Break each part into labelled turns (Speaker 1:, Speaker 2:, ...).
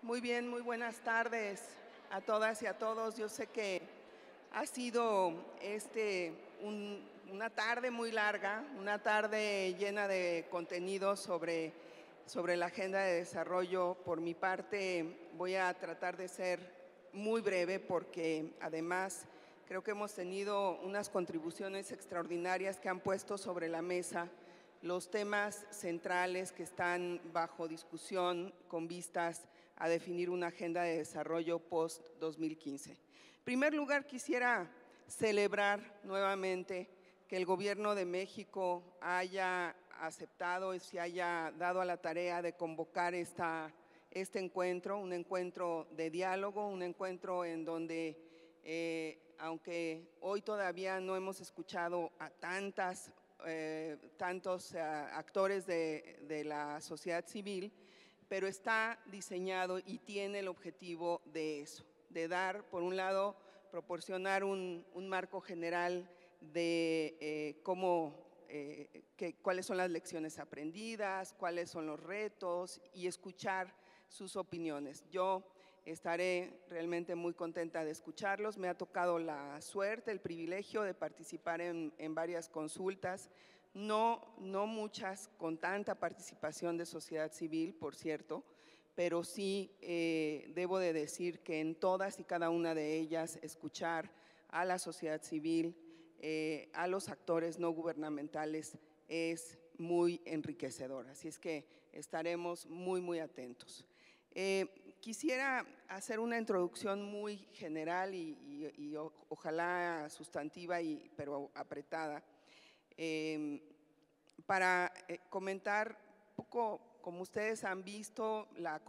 Speaker 1: Muy bien, muy buenas tardes a todas y a todos. Yo sé que ha sido una tarde muy larga, una tarde llena de contenido sobre la agenda de desarrollo. Por mi parte, voy a tratar de ser muy breve porque además creo que hemos tenido unas contribuciones extraordinarias que han puesto sobre la mesa los temas centrales que están bajo discusión con vistas a definir una agenda de desarrollo post-2015. En primer lugar, quisiera celebrar nuevamente que el Gobierno de México haya aceptado y se haya dado a la tarea de convocar este encuentro, un encuentro de diálogo, un encuentro en donde, aunque hoy todavía no hemos escuchado a tantos actores de la sociedad civil, pero está diseñado y tiene el objetivo de eso, de dar, por un lado, proporcionar un marco general de cuáles son las lecciones aprendidas, cuáles son los retos y escuchar sus opiniones. Yo estaré realmente muy contenta de escucharlos. Me ha tocado la suerte, el privilegio de participar en varias consultas, no muchas con tanta participación de sociedad civil, por cierto, pero sí debo de decir que en todas y cada una de ellas escuchar a la sociedad civil, a los actores no gubernamentales es muy enriquecedor. Así es que estaremos muy atentos. Quisiera hacer una introducción muy general y ojalá sustantiva, pero apretada, para comentar un poco, como ustedes han visto, la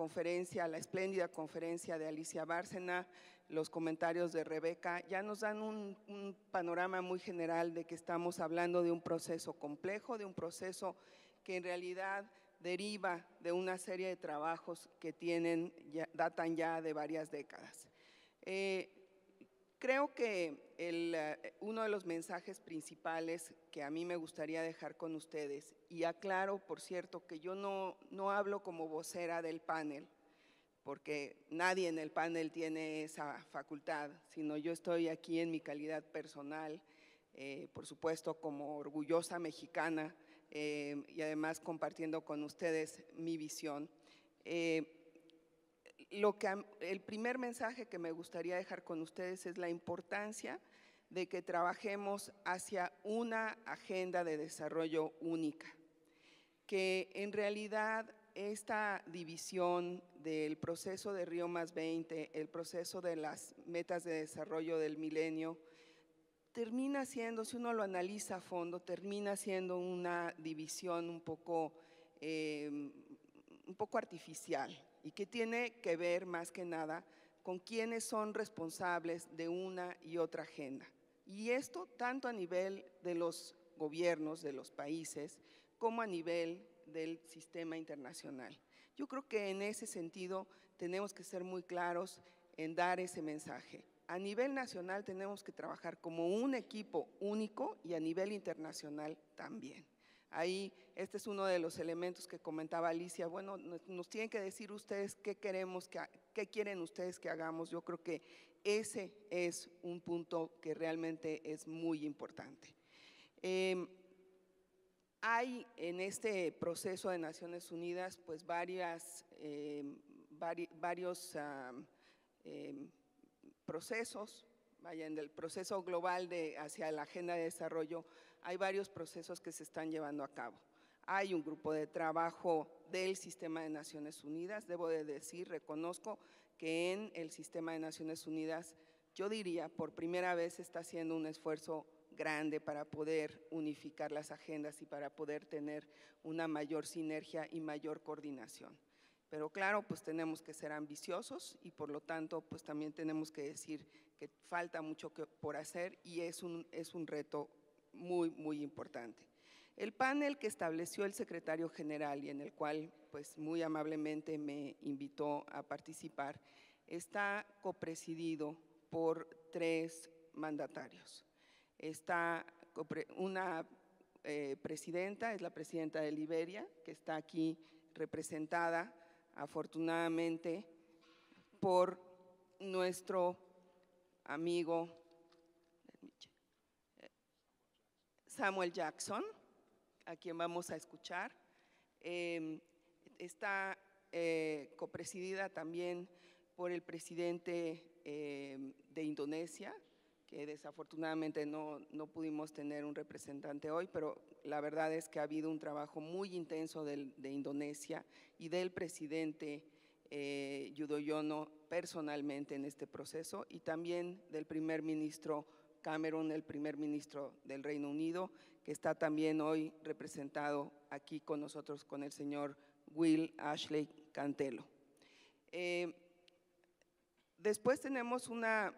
Speaker 1: espléndida conferencia de Alicia Bárcena, los comentarios de Rebeca, ya nos dan un panorama muy general de que estamos hablando de un proceso complejo, de un proceso que en realidad deriva de una serie de trabajos que datan ya de varias décadas. Creo que uno de los mensajes principales que a mí me gustaría dejar con ustedes, y aclaro, por cierto, que yo no hablo como vocera del panel, porque nadie en el panel tiene esa facultad, sino yo estoy aquí en mi calidad personal, por supuesto como orgullosa mexicana, y además compartiendo con ustedes mi visión. El primer mensaje que me gustaría dejar con ustedes es la importancia de que trabajemos hacia una agenda de desarrollo única, que en realidad esta división del proceso de Río+20, el proceso de las metas de desarrollo del milenio, termina siendo, si uno lo analiza a fondo, termina siendo una división un poco artificial y que tiene que ver más que nada con quiénes son responsables de una y otra agenda. Y esto tanto a nivel de los gobiernos de los países como a nivel del sistema internacional. Yo creo que en ese sentido tenemos que ser muy claros en dar ese mensaje. A nivel nacional tenemos que trabajar como un equipo único y a nivel internacional también. Ahí, este es uno de los elementos que comentaba Alicia. Bueno, nos tienen que decir ustedes qué quieren ustedes que hagamos. Yo creo que ese es un punto que realmente es muy importante. Hay en este proceso de Naciones Unidas pues varios procesos, en el proceso global hacia la agenda de desarrollo, hay varios procesos que se están llevando a cabo. Hay un grupo de trabajo del Sistema de Naciones Unidas, debo de decir, reconozco que en el Sistema de Naciones Unidas, yo diría, por primera vez está haciendo un esfuerzo grande para poder unificar las agendas y para poder tener una mayor sinergia y mayor coordinación. Pero claro, pues tenemos que ser ambiciosos y por lo tanto, pues también tenemos que decir que falta mucho por hacer y es un reto muy importante. El panel que estableció el secretario general y en el cual pues muy amablemente me invitó a participar, está copresidido por 3 mandatarios. Está una presidenta, es la presidenta de Liberia, que está aquí representada afortunadamente por nuestro amigo Samuel Jackson, a quien vamos a escuchar. Está copresidida también por el presidente de Indonesia, que desafortunadamente no pudimos tener un representante hoy, pero la verdad es que ha habido un trabajo muy intenso de Indonesia y del presidente Yudhoyono personalmente en este proceso, y también del primer ministro Cameron, el primer ministro del Reino Unido, que está también hoy representado aquí con nosotros con el señor Will Ashley Cantelo. Después tenemos una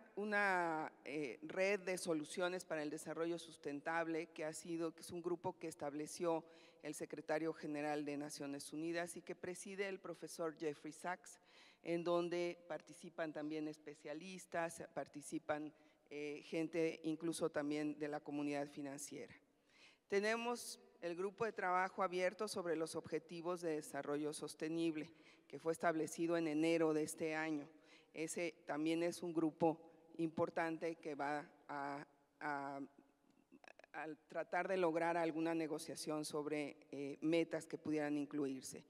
Speaker 1: red de soluciones para el desarrollo sustentable que es un grupo que estableció el secretario general de Naciones Unidas y que preside el profesor Jeffrey Sachs, en donde participan también especialistas, participan gente incluso también de la comunidad financiera. Tenemos el grupo de trabajo abierto sobre los objetivos de desarrollo sostenible, que fue establecido en enero de este año. Ese también es un grupo importante que va a tratar de lograr alguna negociación sobre metas que pudieran incluirse.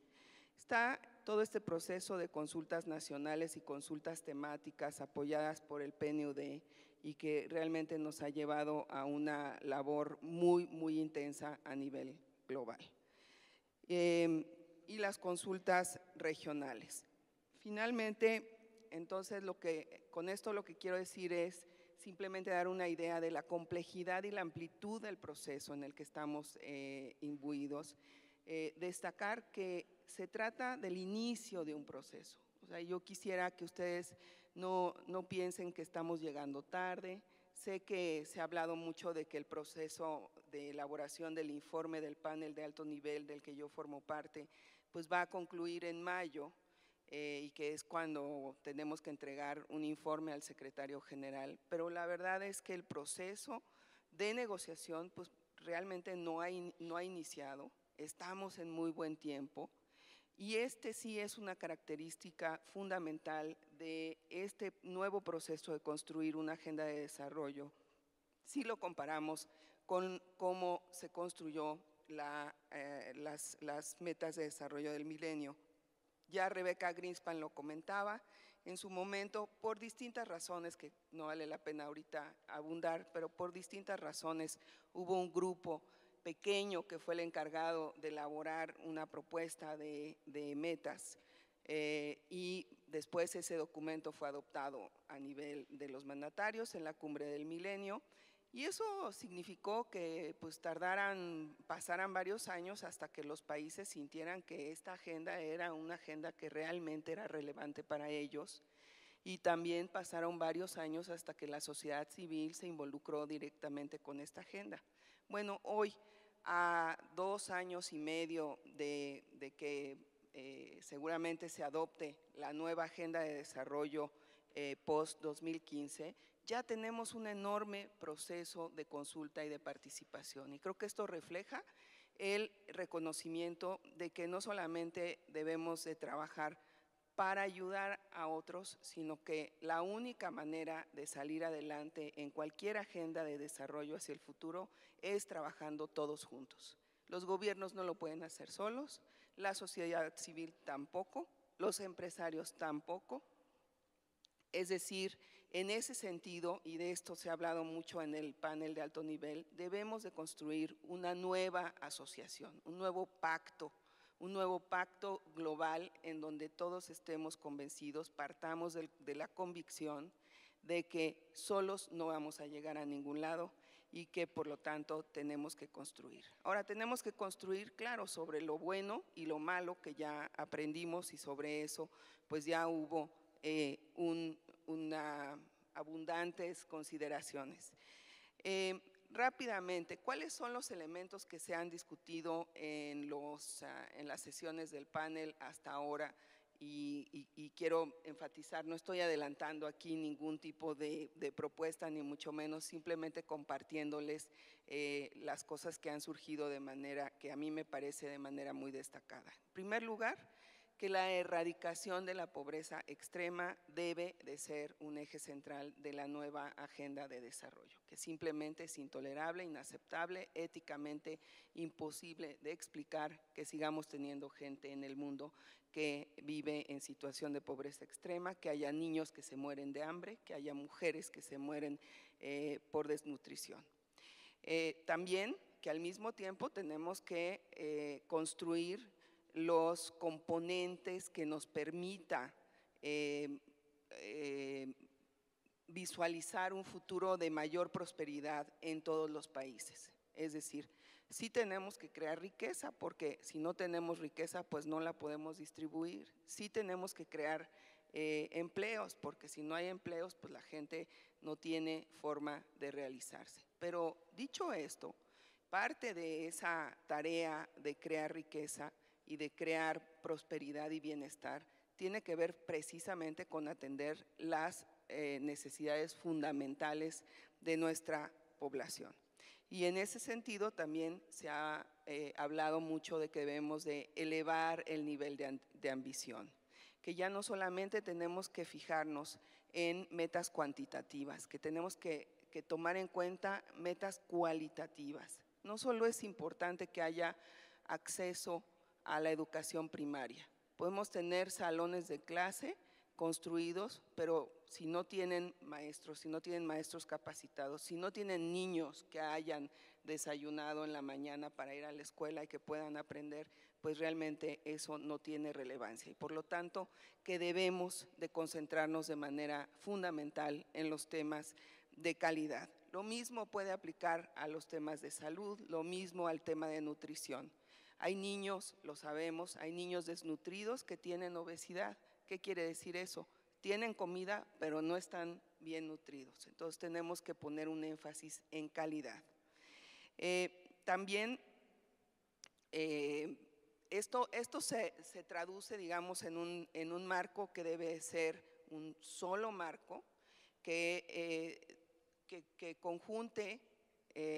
Speaker 1: Está todo este proceso de consultas nacionales y consultas temáticas apoyadas por el PNUD y que realmente nos ha llevado a una labor muy intensa a nivel global. Y las consultas regionales. Finalmente, entonces, con esto lo que quiero decir es simplemente dar una idea de la complejidad y la amplitud del proceso en el que estamos imbuidos. Destacar que se trata del inicio de un proceso. O sea, yo quisiera que ustedes no piensen que estamos llegando tarde. Sé que se ha hablado mucho de que el proceso de elaboración del informe del panel de alto nivel del que yo formo parte, pues va a concluir en mayo. Y que es cuando tenemos que entregar un informe al secretario general, pero la verdad es que el proceso de negociación pues realmente no ha iniciado, estamos en muy buen tiempo y sí es una característica fundamental de este nuevo proceso de construir una agenda de desarrollo, si lo comparamos con cómo se construyó las metas de desarrollo del milenio. Ya Rebecca Greenspan lo comentaba en su momento, por distintas razones que no vale la pena ahorita abundar, pero por distintas razones hubo un grupo pequeño que fue el encargado de elaborar una propuesta de metas y después ese documento fue adoptado a nivel de los mandatarios en la Cumbre del Milenio. Y eso significó que pues pasaran varios años hasta que los países sintieran que esta agenda era una agenda que realmente era relevante para ellos, y también pasaron varios años hasta que la sociedad civil se involucró directamente con esta agenda. Bueno, hoy, a 2 años y medio de que seguramente se adopte la nueva agenda de desarrollo post-2015, ya tenemos un enorme proceso de consulta y de participación. Y creo que esto refleja el reconocimiento de que no solamente debemos de trabajar para ayudar a otros, sino que la única manera de salir adelante en cualquier agenda de desarrollo hacia el futuro es trabajando todos juntos. Los gobiernos no lo pueden hacer solos, la sociedad civil tampoco, los empresarios tampoco. Es decir, en ese sentido, y de esto se ha hablado mucho en el panel de alto nivel, debemos de construir una nueva asociación, un nuevo pacto global en donde todos estemos convencidos, partamos de la convicción de que solos no vamos a llegar a ningún lado y que por lo tanto tenemos que construir. Ahora tenemos que construir, claro, sobre lo bueno y lo malo que ya aprendimos, y sobre eso pues ya hubo abundantes consideraciones. Rápidamente, ¿cuáles son los elementos que se han discutido en las sesiones del panel hasta ahora? Y quiero enfatizar, no estoy adelantando aquí ningún tipo de propuesta, ni mucho menos, simplemente compartiéndoles las cosas que han surgido de manera que a mí me parece de manera muy destacada. En primer lugar, que la erradicación de la pobreza extrema debe de ser un eje central de la nueva agenda de desarrollo, que simplemente es intolerable, inaceptable, éticamente imposible de explicar que sigamos teniendo gente en el mundo que vive en situación de pobreza extrema, que haya niños que se mueren de hambre, que haya mujeres que se mueren por desnutrición. También que al mismo tiempo tenemos que construir los componentes que nos permita visualizar un futuro de mayor prosperidad en todos los países. Es decir, sí tenemos que crear riqueza, porque si no tenemos riqueza, pues no la podemos distribuir. Sí tenemos que crear empleos, porque si no hay empleos, pues la gente no tiene forma de realizarse. Pero dicho esto, parte de esa tarea de crear riqueza y de crear prosperidad y bienestar tiene que ver precisamente con atender las necesidades fundamentales de nuestra población. Y en ese sentido también se ha hablado mucho de que debemos de elevar el nivel de ambición, que ya no solamente tenemos que fijarnos en metas cuantitativas, que tenemos que tomar en cuenta metas cualitativas. No solo es importante que haya acceso a la educación primaria, podemos tener salones de clase construidos, pero si no tienen maestros capacitados, si no tienen niños que hayan desayunado en la mañana para ir a la escuela y que puedan aprender, pues realmente eso no tiene relevancia. Y por lo tanto, que debemos de concentrarnos de manera fundamental en los temas de calidad. Lo mismo puede aplicar a los temas de salud, lo mismo al tema de nutrición. Hay niños, lo sabemos, hay niños desnutridos que tienen obesidad. ¿Qué quiere decir eso? Tienen comida, pero no están bien nutridos. Entonces tenemos que poner un énfasis en calidad. También esto se traduce, digamos, en un marco que debe ser un solo marco que conjunte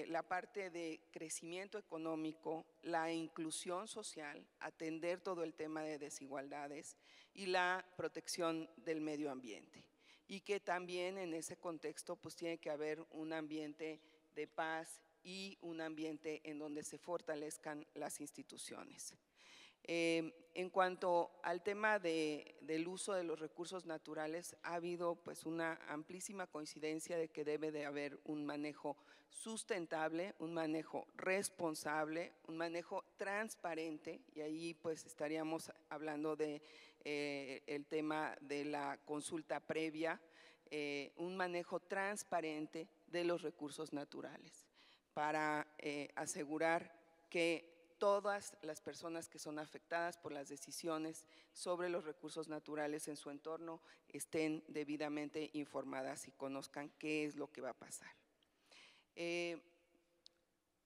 Speaker 1: la parte de crecimiento económico, la inclusión social, atender todo el tema de desigualdades y la protección del medio ambiente. Y que también en ese contexto pues tiene que haber un ambiente de paz y un ambiente en donde se fortalezcan las instituciones. En cuanto al tema del uso de los recursos naturales, ha habido pues una amplísima coincidencia de que debe de haber un manejo sustentable, un manejo responsable, un manejo transparente, y ahí pues estaríamos hablando de el tema de la consulta previa, un manejo transparente de los recursos naturales para asegurar que todas las personas que son afectadas por las decisiones sobre los recursos naturales en su entorno estén debidamente informadas y conozcan qué es lo que va a pasar.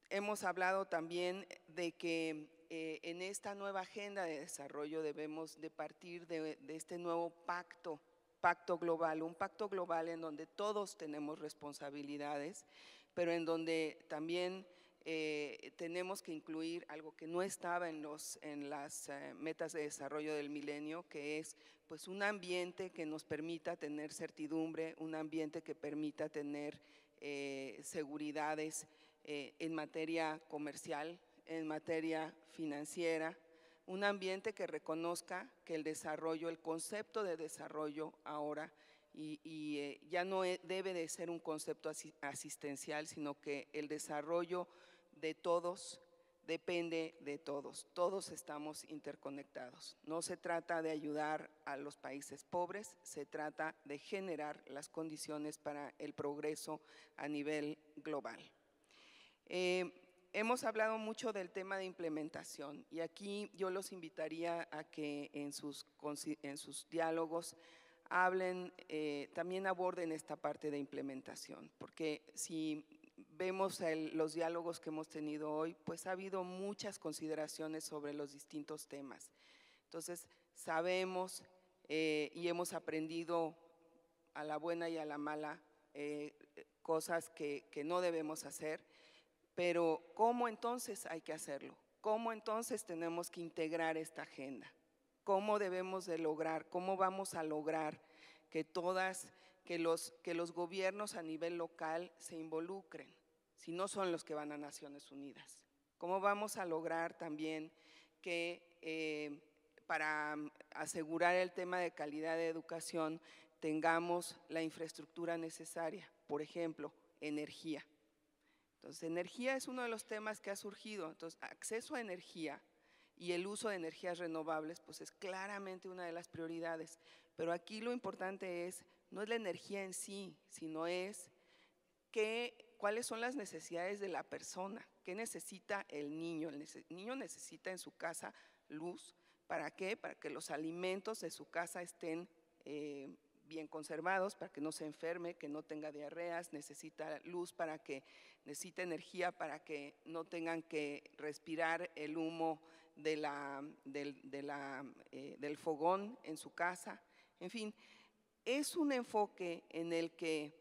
Speaker 1: Hemos hablado también de que en esta nueva agenda de desarrollo debemos de partir de este nuevo pacto global, un pacto global en donde todos tenemos responsabilidades, pero en donde también tenemos que incluir algo que no estaba en las metas de desarrollo del milenio, que es pues un ambiente que nos permita tener certidumbre, un ambiente que permita tener seguridades en materia comercial, en materia financiera, un ambiente que reconozca que el desarrollo, el concepto de desarrollo ahora ya no debe de ser un concepto asistencial, sino que el desarrollo de todos depende de todos. Todos estamos interconectados. No se trata de ayudar a los países pobres, se trata de generar las condiciones para el progreso a nivel global. Hemos hablado mucho del tema de implementación y aquí yo los invitaría a que en sus diálogos hablen, también aborden esta parte de implementación, porque si vemos los diálogos que hemos tenido hoy, pues ha habido muchas consideraciones sobre los distintos temas. Entonces, sabemos y hemos aprendido a la buena y a la mala cosas que no debemos hacer, pero ¿cómo entonces hay que hacerlo? ¿Cómo entonces tenemos que integrar esta agenda? ¿Cómo debemos de lograr, cómo vamos a lograr que los gobiernos a nivel local se involucren, si no son los que van a Naciones Unidas? ¿Cómo vamos a lograr también que para asegurar el tema de calidad de educación tengamos la infraestructura necesaria? Por ejemplo, energía. Entonces, energía es uno de los temas que ha surgido. Entonces, acceso a energía y el uso de energías renovables, pues es claramente una de las prioridades. Pero aquí lo importante no es la energía en sí, sino es cuáles son las necesidades de la persona, qué necesita el niño. El niño necesita en su casa luz. ¿Para qué? Para que los alimentos de su casa estén bien conservados, para que no se enferme, que no tenga diarreas. Necesita luz necesita energía para que no tengan que respirar el humo del fogón en su casa. En fin, es un enfoque en el que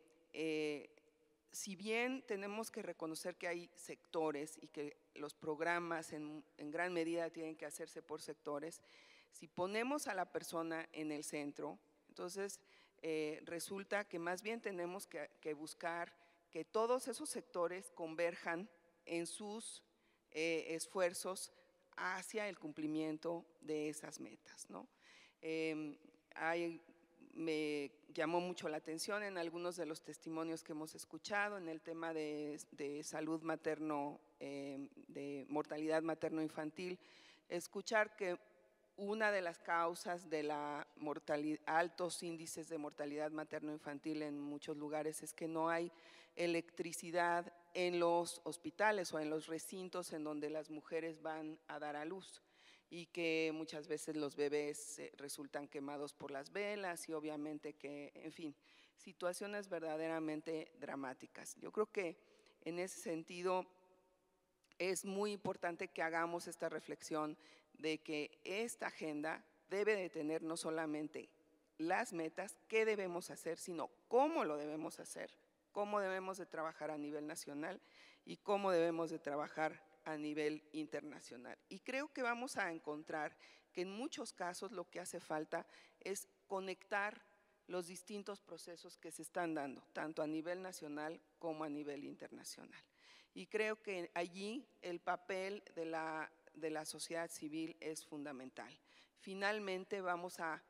Speaker 1: si bien tenemos que reconocer que hay sectores y que los programas en gran medida tienen que hacerse por sectores, si ponemos a la persona en el centro, entonces resulta que más bien tenemos que buscar que todos esos sectores converjan en sus esfuerzos hacia el cumplimiento de esas metas, ¿no? Me llamó mucho la atención en algunos de los testimonios que hemos escuchado en el tema de salud materno, de mortalidad materno-infantil, escuchar que una de las causas de la altos índices de mortalidad materno-infantil en muchos lugares es que no hay electricidad en los hospitales o en los recintos en donde las mujeres van a dar a luz, y que muchas veces los bebés resultan quemados por las velas y obviamente que, en fin, situaciones verdaderamente dramáticas. Yo creo que en ese sentido es muy importante que hagamos esta reflexión de que esta agenda debe de tener no solamente las metas, qué debemos hacer, sino cómo lo debemos hacer, cómo debemos de trabajar a nivel nacional y cómo debemos de trabajar a nivel internacional. Y creo que vamos a encontrar que en muchos casos lo que hace falta es conectar los distintos procesos que se están dando, tanto a nivel nacional como a nivel internacional. Y creo que allí el papel de la sociedad civil es fundamental. Finalmente vamos a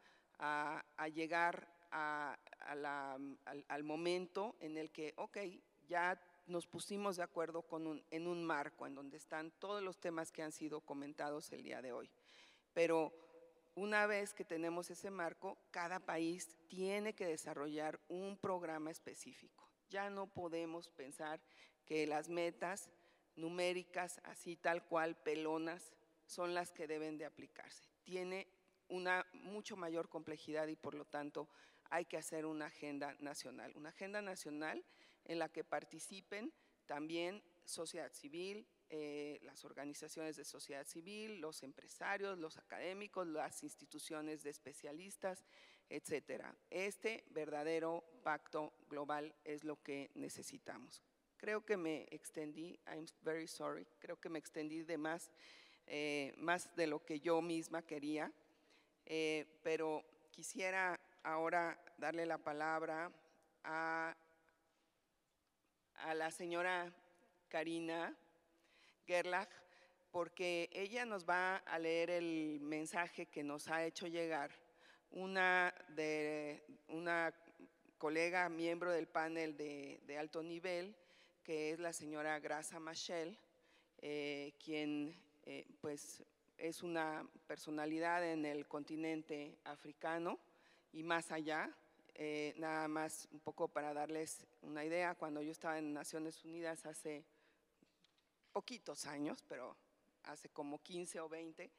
Speaker 1: llegar al momento en el que, ok, ya nos pusimos de acuerdo en un marco en donde están todos los temas que han sido comentados el día de hoy. Pero una vez que tenemos ese marco, cada país tiene que desarrollar un programa específico. Ya no podemos pensar que las metas numéricas, así tal cual, pelonas, son las que deben de aplicarse. Tiene una mucho mayor complejidad y por lo tanto hay que hacer una agenda nacional en la que participen también sociedad civil, las organizaciones de sociedad civil, los empresarios, los académicos, las instituciones de especialistas, etcétera. Este verdadero pacto global es lo que necesitamos. Creo que me extendí, I'm very sorry, creo que me extendí de más de lo que yo misma quería, pero quisiera ahora darle la palabra a la señora Karina Gerlach, porque ella nos va a leer el mensaje que nos ha hecho llegar una colega, miembro del panel de alto nivel, que es la señora Graça Machel, quien pues es una personalidad en el continente africano y más allá. Nada más un poco para darles una idea, cuando yo estaba en Naciones Unidas hace poquitos años, pero hace como 15 o 20,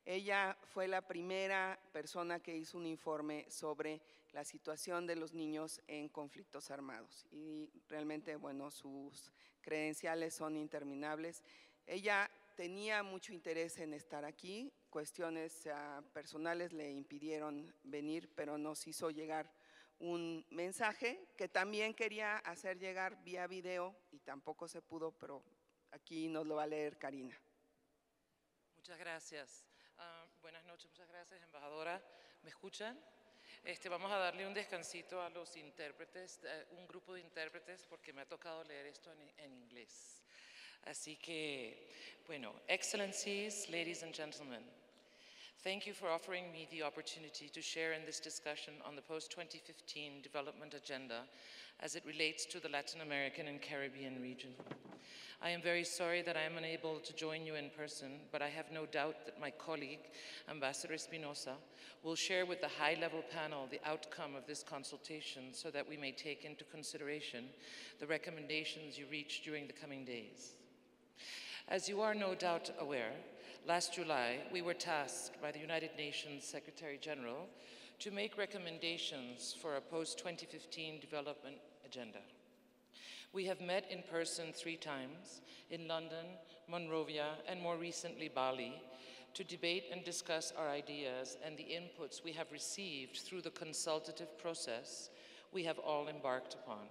Speaker 1: ella fue la primera persona que hizo un informe sobre la situación de los niños en conflictos armados y realmente, bueno, sus credenciales son interminables. Ella tenía mucho interés en estar aquí, cuestiones personales le impidieron venir, pero nos hizo llegar un mensaje que también quería hacer llegar vía video y tampoco se pudo, pero aquí nos lo va a leer Karina.
Speaker 2: Muchas gracias. Buenas noches, muchas gracias, embajadora. ¿Me escuchan? Vamos a darle un descansito a los intérpretes, un grupo de intérpretes, porque me ha tocado leer esto en inglés. Así que, bueno, Excellencies, ladies and gentlemen, thank you for offering me the opportunity to share in this discussion on the post-2015 development agenda as it relates to the Latin American and Caribbean region. I am very sorry that I am unable to join you in person, but I have no doubt that my colleague, Ambassador Espinosa, will share with the high-level panel the outcome of this consultation so that we may take into consideration the recommendations you reach during the coming days. As you are no doubt aware, last July we were tasked by the United Nations Secretary General to make recommendations for a post-2015 development agenda. We have met in person 3 times, in London, Monrovia, and more recently Bali, to debate and discuss our ideas and the inputs we have received through the consultative process we have all embarked upon.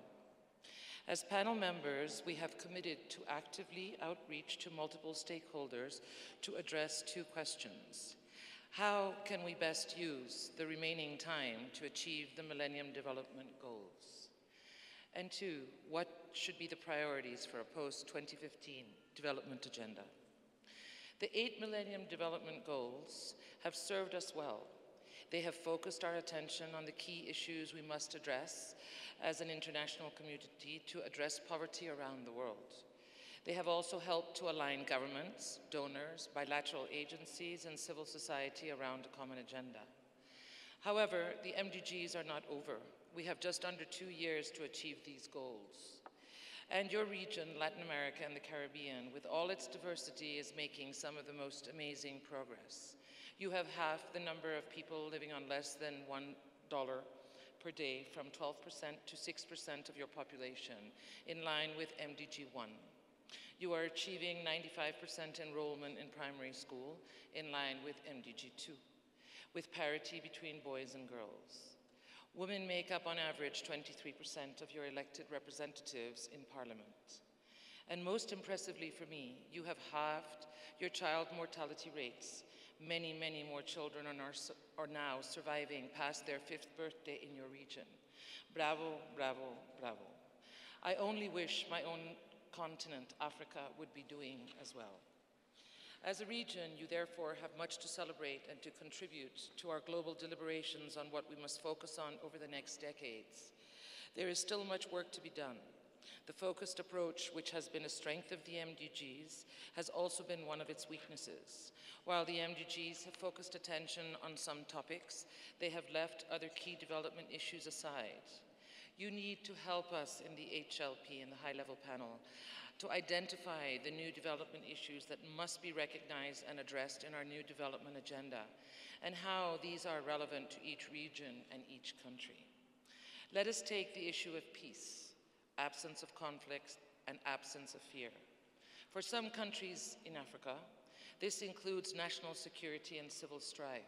Speaker 2: As panel members, we have committed to actively outreach to multiple stakeholders to address 2 questions. How can we best use the remaining time to achieve the Millennium Development Goals? And 2, what should be the priorities for a post-2015 development agenda? The 8 Millennium Development Goals have served us well. They have focused our attention on the key issues we must address as an international community to address poverty around the world. They have also helped to align governments, donors, bilateral agencies, and civil society around a common agenda. However, the MDGs are not over. We have just under 2 years to achieve these goals. And your region, Latin America and the Caribbean, with all its diversity, is making some of the most amazing progress. You have half the number of people living on less than $1 per day, from 12% to 6% of your population, in line with MDG 1. You are achieving 95% enrollment in primary school, in line with MDG 2, with parity between boys and girls. Women make up on average 23% of your elected representatives in Parliament. And most impressively for me, you have halved your child mortality rates. Many, many more children are now surviving past their 5th birthday in your region. Bravo, bravo, bravo. I only wish my own continent, Africa, would be doing as well. As a region, you therefore have much to celebrate and to contribute to our global deliberations on what we must focus on over the next decades. There is still much work to be done. The focused approach, which has been a strength of the MDGs, has also been one of its weaknesses. While the MDGs have focused attention on some topics, they have left other key development issues aside. You need to help us in the HLP, in the high-level panel, to identify the new development issues that must be recognized and addressed in our new development agenda, and how these are relevant to each region and each country. Let us take the issue of peace, absence of conflict, and absence of fear. For some countries in Africa, this includes national security and civil strife.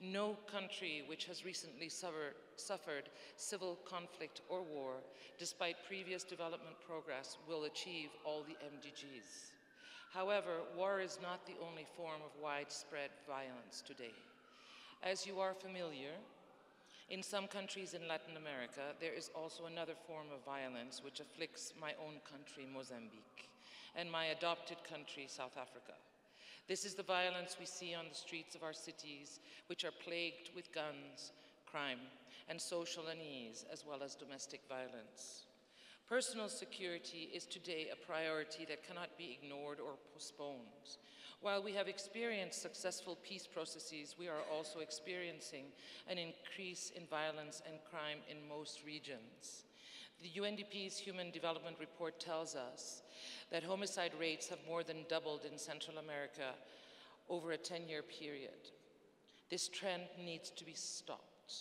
Speaker 2: No country which has recently suffered civil conflict or war, despite previous development progress, will achieve all the MDGs. However, war is not the only form of widespread violence today. As you are familiar, in some countries in Latin America, there is also another form of violence which afflicts my own country, Mozambique, and my adopted country, South Africa. This is the violence we see on the streets of our cities, which are plagued with guns, crime, and social unease, as well as domestic violence. Personal security is today a priority that cannot be ignored or postponed. While we have experienced successful peace processes, we are also experiencing an increase in violence and crime in most regions. The UNDP's Human Development Report tells us that homicide rates have more than doubled in Central America over a 10-year period. This trend needs to be stopped.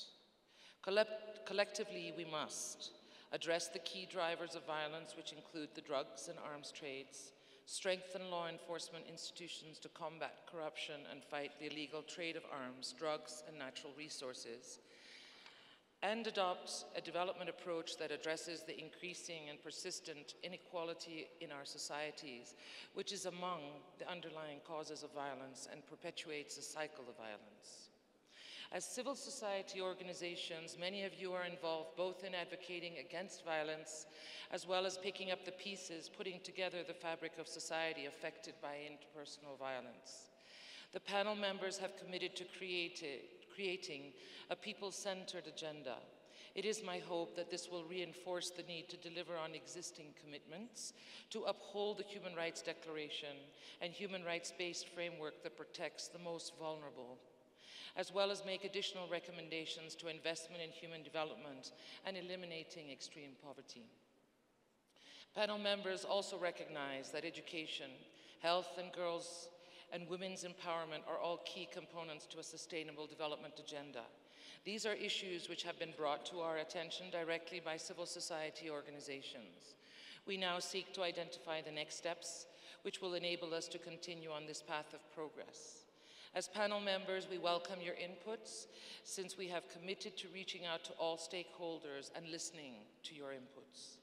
Speaker 2: Collectively, we must address the key drivers of violence, which include the drugs and arms trades, strengthen law enforcement institutions to combat corruption and fight the illegal trade of arms, drugs, and natural resources, and adopt a development approach that addresses the increasing and persistent inequality in our societies, which is among the underlying causes of violence and perpetuates a cycle of violence. As civil society organizations, many of you are involved both in advocating against violence as well as picking up the pieces, putting together the fabric of society affected by interpersonal violence. The panel members have committed to creating a people-centered agenda. It is my hope that this will reinforce the need to deliver on existing commitments, to uphold the Human Rights Declaration and human rights-based framework that protects the most vulnerable, as well as make additional recommendations to investment in human development and eliminating extreme poverty. Panel members also recognize that education, health, and girls' and women's empowerment are all key components to a sustainable development agenda. These are issues which have been brought to our attention directly by civil society organizations. We now seek to identify the next steps which will enable us to continue on this path of progress. As panel members, we welcome your inputs since we have committed to reaching out to all stakeholders and listening to your inputs.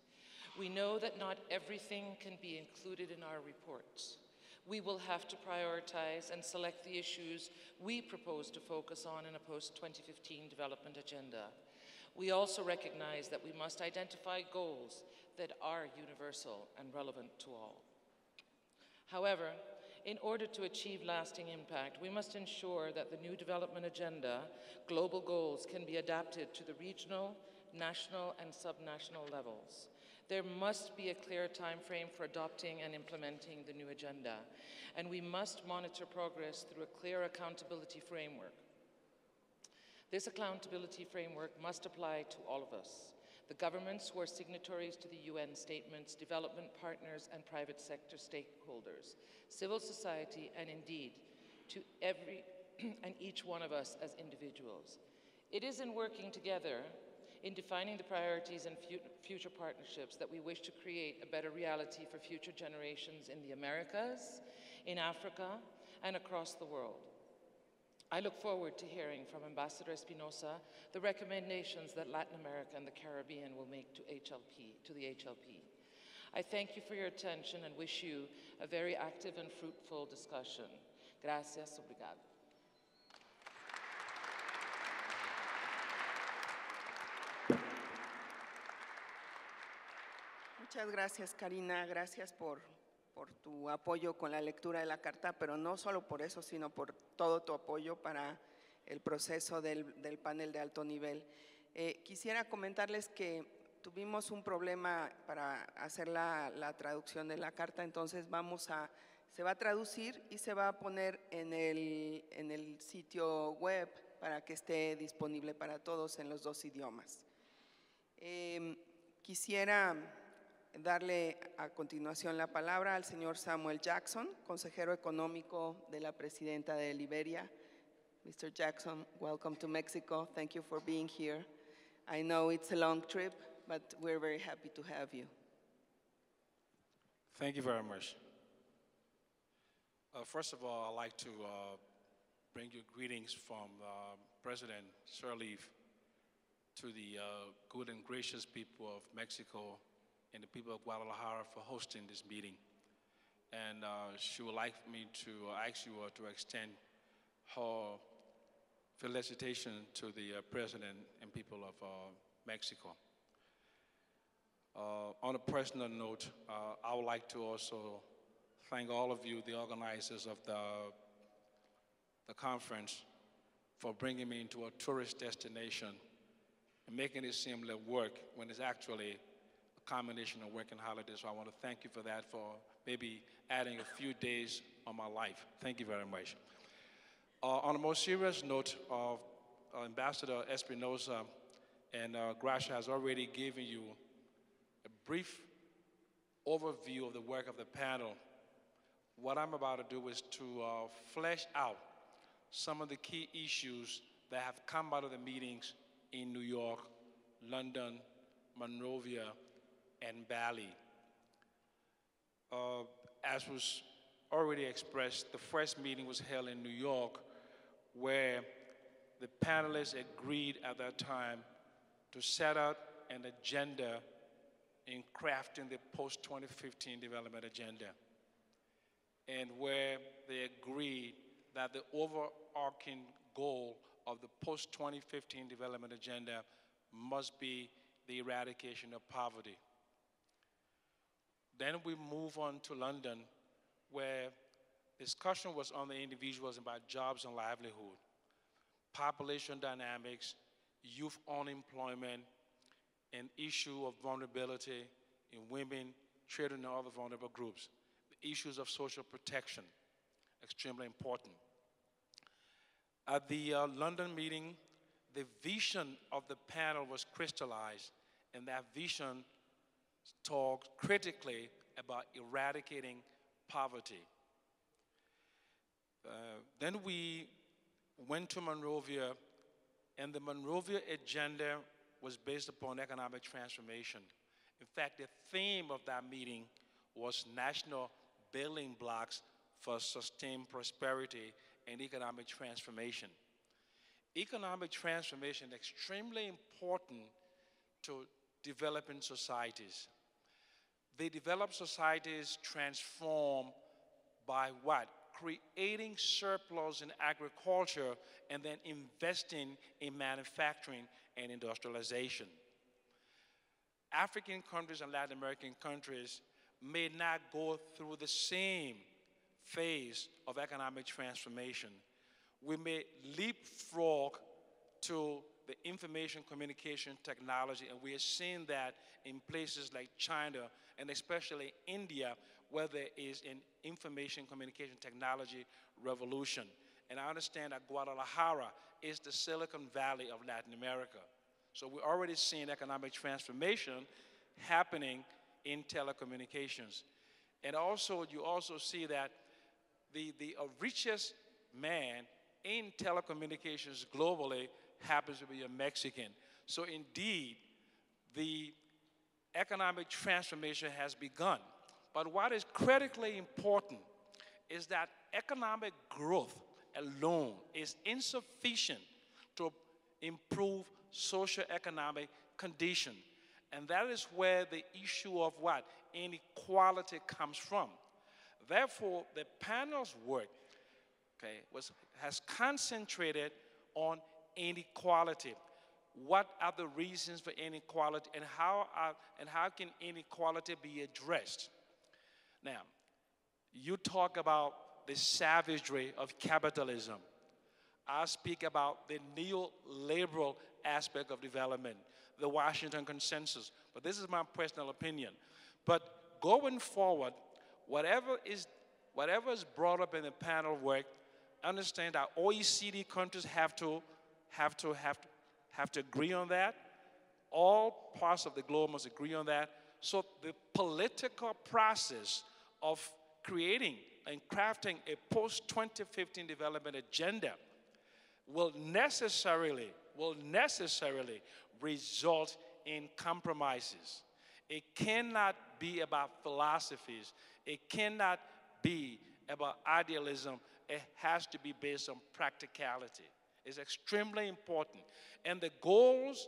Speaker 2: We know that not everything can be included in our reports. We will have to prioritize and select the issues we propose to focus on in a post-2015 development agenda. We also recognize that we must identify goals that are universal and relevant to all. However, in order to achieve lasting impact, we must ensure that the new development agenda, global goals, can be adapted to the regional, national, and subnational levels. There must be a clear time frame for adopting and implementing the new agenda, and we must monitor progress through a clear accountability framework. This accountability framework must apply to all of us, the governments who are signatories to the UN statements, development partners, and private sector stakeholders, civil society, and indeed to every and each one of us as individuals. It is in working together, in defining the priorities and future partnerships, that we wish to create a better reality for future generations in the Americas, in Africa, and across the world. I look forward to hearing from Ambassador Espinosa the recommendations that Latin America and the Caribbean will make to the HLP. I thank you for your attention and wish you a very active and fruitful discussion. Gracias, obrigado.
Speaker 1: Muchas gracias, Karina. Gracias por tu apoyo con la lectura de la carta, pero no solo por eso, sino por todo tu apoyo para el proceso del panel de alto nivel. Quisiera comentarles que tuvimos un problema para hacer la traducción de la carta, entonces se va a traducir y se va a poner en el sitio web para que esté disponible para todos en los dos idiomas. Quisiera darle a continuación la palabra al señor Samuel Jackson, consejero económico de la presidenta de Liberia. Mr. Jackson, welcome to Mexico. Thank you for being here. I know it's a long trip, but we're very happy to have you.
Speaker 3: Thank you very much. First of all, I'd like to bring you greetings from President Sirleaf to the good and gracious people of Mexico and the people of Guadalajara for hosting this meeting. And she would like me to ask you to extend her felicitation to the President and people of Mexico. On a personal note, I would like to also thank all of you, the organizers of the conference, for bringing me into a tourist destination and making it seem like work when it's actually a combination of work and holiday. So I want to thank you for that, for maybe adding a few days on my life. Thank you very much. On a more serious note, Ambassador Espinosa and Gracia has already given you a brief overview of the work of the panel. What I'm about to do is to flesh out some of the key issues that have come out of the meetings in New York, London, Monrovia, and Bali. As was already expressed, the first meeting was held in New York, where the panelists agreed at that time to set out an agenda in crafting the post-2015 development agenda, and where they agreed that the overarching goal of the post-2015 development agenda must be the eradication of poverty. Then we move on to London, where discussion was on the individuals about jobs and livelihood, population dynamics, youth unemployment, and issue of vulnerability in women, children, and other vulnerable groups. The issues of social protection, extremely important. At the London meeting, the vision of the panel was crystallized, and that vision talked critically about eradicating poverty. Then we went to Monrovia, and the Monrovia agenda was based upon economic transformation. In fact, the theme of that meeting was national building blocks for sustained prosperity and economic transformation. Economic transformation is extremely important to developing societies. The developed societies transform by what? Creating surplus in agriculture and then investing in manufacturing and industrialization. African countries and Latin American countries may not go through the same phase of economic transformation. We may leapfrog to the information communication technology, and we are seeing that in places like China and especially India, where there is an information communication technology revolution. And I understand that Guadalajara is the Silicon Valley of Latin America. So we're already seeing economic transformation happening in telecommunications. And also, you also see that the richest man in telecommunications globally happens to be a Mexican. So indeed, the economic transformation has begun. But what is critically important is that economic growth alone is insufficient to improve socioeconomic condition. And that is where the issue of what? Inequality comes from. Therefore, the panel's work, okay, has concentrated on inequality. What are the reasons for inequality, and how can inequality be addressed? Now, you talk about the savagery of capitalism. I speak about the neoliberal aspect of development, the Washington Consensus. But this is my personal opinion. But going forward, whatever is brought up in the panel work, understand that OECD countries have to agree on that. All parts of the globe must agree on that. So the political process of creating and crafting a post-2015 development agenda will necessarily result in compromises. It cannot be about philosophies. It cannot be about idealism. It has to be based on practicality. It's extremely important. And the goals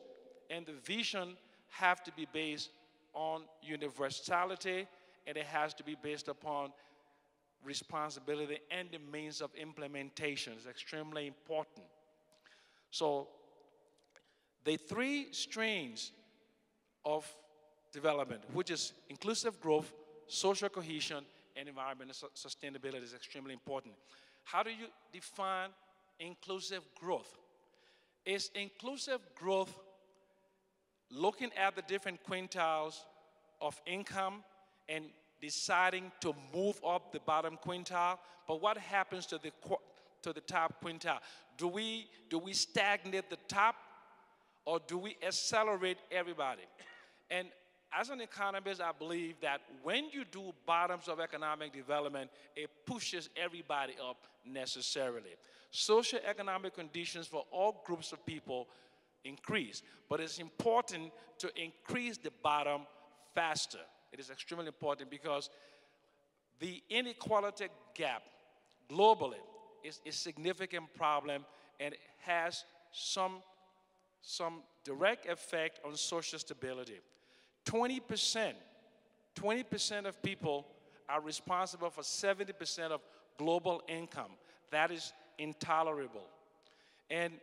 Speaker 3: and the vision have to be based on universality, and it has to be based upon responsibility and the means of implementation. Is extremely important. So the three strains of development, which is inclusive growth, social cohesion, and environmental sustainability, is extremely important. How do you define inclusive growth? Is inclusive growth looking at the different quintiles of income and deciding to move up the bottom quintile? But what happens to the top quintile? Do we stagnate the top, or do we accelerate everybody? And as an economist, I believe that when you do bottoms of economic development, it pushes everybody up necessarily. Socioeconomic conditions for all groups of people increase, but it's important to increase the bottom faster. It is extremely important because the inequality gap globally is a significant problem, and it has some some direct effect on social stability. 20% of people are responsible for 70% of global income. That is intolerable. And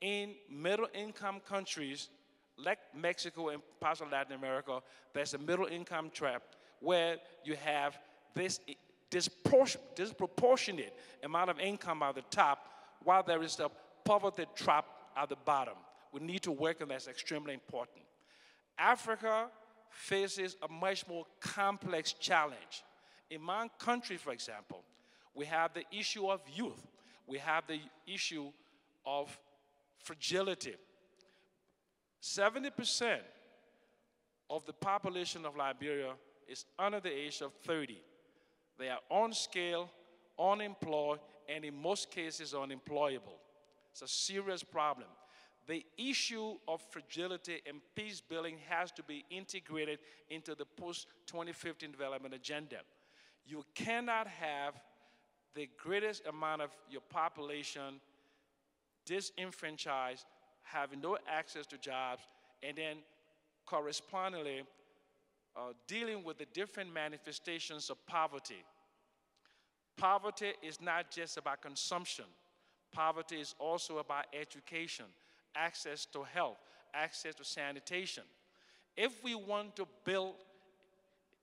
Speaker 3: in middle-income countries, like Mexico and parts of Latin America, there's a middle-income trap where you have this disproportionate amount of income at the top, while there is a poverty trap at the bottom. We need to work on that. It's extremely important. Africa faces a much more complex challenge. In my country, for example, we have the issue of youth. We have the issue of fragility. 70% of the population of Liberia is under the age of 30. They are unskilled, unemployed, and in most cases unemployable. It's a serious problem. The issue of fragility and peace building has to be integrated into the post-2015 development agenda. You cannot have the greatest amount of your population disenfranchised, having no access to jobs, and then correspondingly dealing with the different manifestations of poverty. Poverty is not just about consumption. Poverty is also about education, access to health, access to sanitation. If we want to build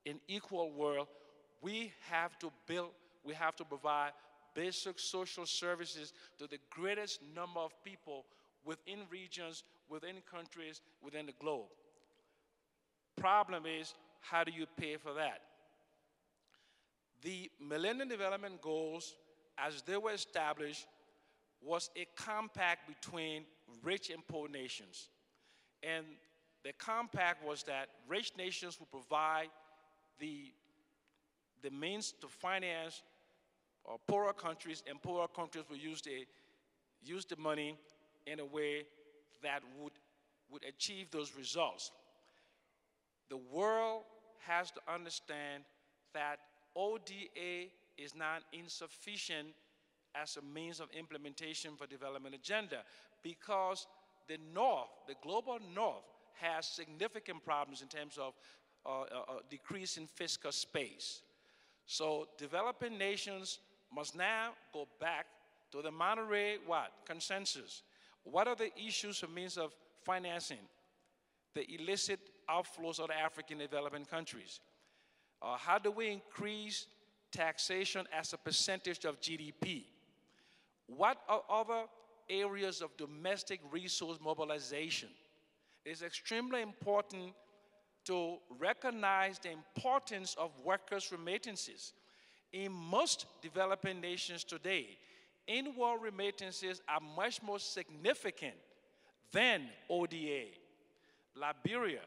Speaker 3: an equal world, we have to provide basic social services to the greatest number of people within regions, within countries, within the globe. Problem is, how do you pay for that? The Millennium Development Goals, as they were established, was a compact between rich and poor nations. And the compact was that rich nations would provide the means to finance poorer countries, and poorer countries would use the money in a way that would achieve those results. The world has to understand that ODA is not insufficient as a means of implementation for development agenda, because the North, the global North, has significant problems in terms of decrease in fiscal space. So developing nations must now go back to the Monterey Consensus. What are the issues and means of financing the illicit outflows of the African developing countries? How do we increase taxation as a percentage of GDP? What are other areas of domestic resource mobilization? It's extremely important to recognize the importance of workers' remittances. In most developing nations today, inward remittances are much more significant than ODA. Liberia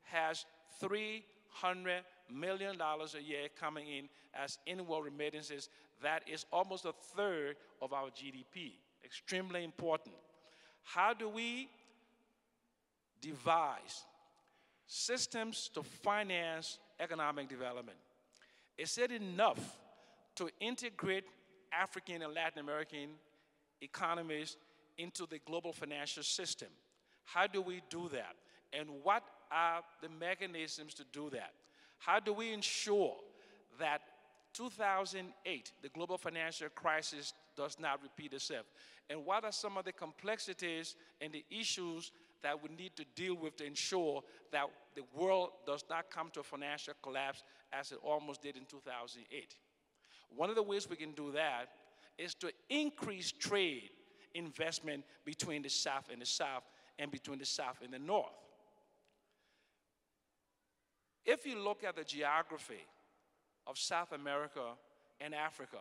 Speaker 3: has $300 million a year coming in as inward remittances. That is almost a third of our GDP. Extremely important. How do we devise systems to finance economic development? Is it enough to integrate African and Latin American economies into the global financial system? How do we do that? And what are the mechanisms to do that? How do we ensure that 2008, the global financial crisis, does not repeat itself? And what are some of the complexities and the issues that we need to deal with to ensure that the world does not come to a financial collapse as it almost did in 2008? One of the ways we can do that is to increase trade investment between the South and the South, and between the South and the North. If you look at the geography of South America and Africa,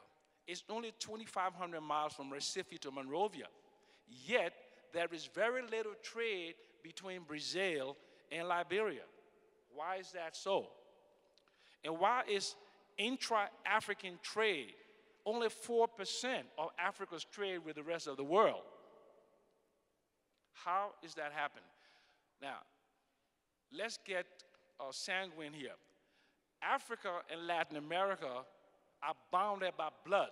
Speaker 3: it's only 2,500 miles from Recife to Monrovia. Yet, there is very little trade between Brazil and Liberia. Why is that so? And why is intra-African trade only 4% of Africa's trade with the rest of the world? How is that happening? Now, let's get sanguine here. Africa and Latin America are bounded by blood.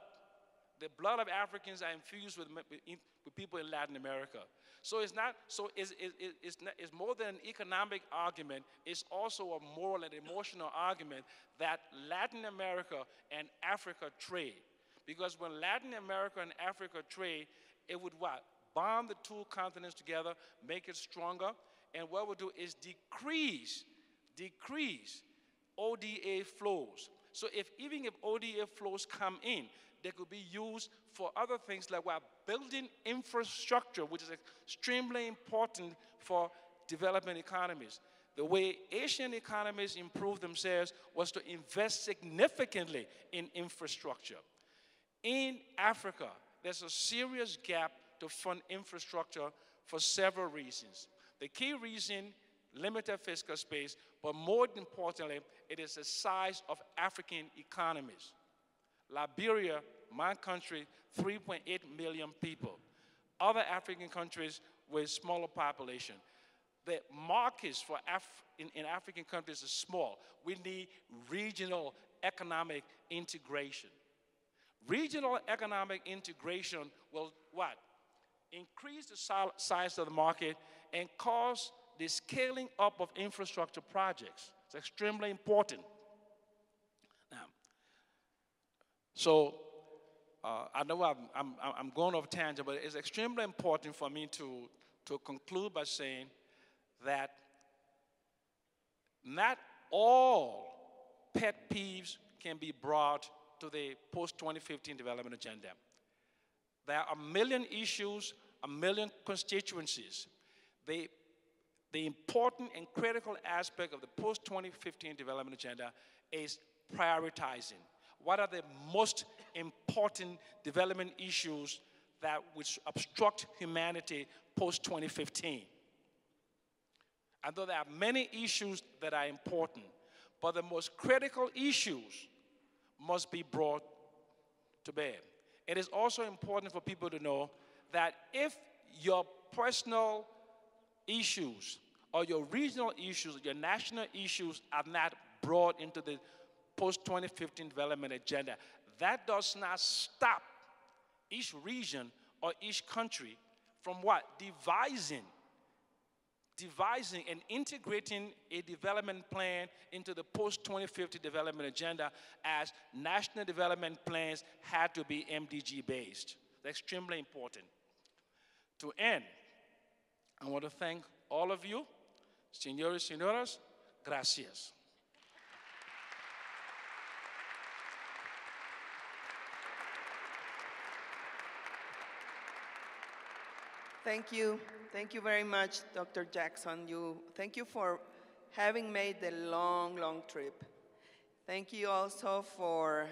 Speaker 3: the blood of Africans are infused with people in Latin America. So it's not, so it's more than an economic argument, it's also a moral and emotional argument that Latin America and Africa trade. Because when Latin America and Africa trade, it would what? Bond the two continents together, make it stronger, and what we'll do is decrease ODA flows. So even if ODA flows come in, they could be used for other things like we're building infrastructure, which is extremely important for developing economies. The way Asian economies improved themselves was to invest significantly in infrastructure. In Africa, there's a serious gap to fund infrastructure for several reasons. The key reason, limited fiscal space, but more importantly, it is the size of African economies. Liberia, my country, 3.8 million people. Other African countries with smaller population. The markets for in African countries are small. We need regional economic integration. Regional economic integration will what? Increase the size of the market and cause the scaling up of infrastructure projects. It's extremely important. Now, so I know I'm going off tangent, but it's extremely important for me to conclude by saying that not all pet peeves can be brought to the post-2015 development agenda. There are a million issues, a million constituencies. The important and critical aspect of the post-2015 development agenda is prioritizing. What are the most important development issues that which obstruct humanity post-2015? And though there are many issues that are important, but the most critical issues must be brought to bear. It is also important for people to know that if your personal issues or your regional issues, your national issues are not brought into the post-2015 development agenda, that does not stop each region or each country from what? Devising and integrating a development plan into the post-2050 development agenda, as national development plans had to be MDG based. That's extremely important. To end, I want to thank all of you, señores, señoras, gracias.
Speaker 1: Thank you. Thank you very much, Dr. Jackson. Thank you for having made the long, long trip. Thank you also for